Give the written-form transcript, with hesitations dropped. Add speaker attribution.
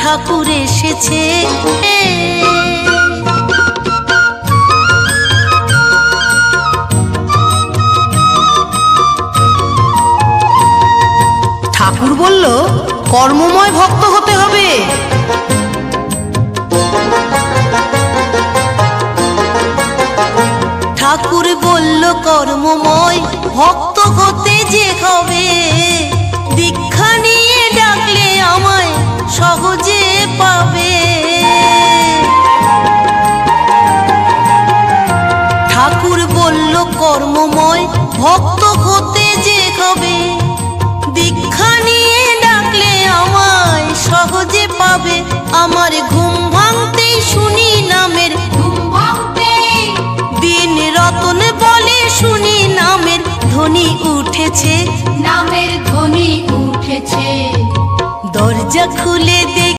Speaker 1: ঠাকুর এসেছে। ঠাকুর বলল কর্মময় ভক্ত হতে হবে। ঠাকুর বলল কর্মময় ভক্ত হতে যে হবে, দীক্ষা নিয়ে ডাকলে আমায় সহজে পাবে। ঠাকুর বলল কর্মময় ভক্ত হতে যে হবে, দীক্ষা নিয়ে ডাকলে আমায় সহজে পাবে। আমার ঘুম ভাঙতেই শুনি নামের, দিন রতন বলে শুনি নামের ধ্বনি উঠেছে,
Speaker 2: নামের ধ্বনি উঠেছে।
Speaker 1: দরজা খুলে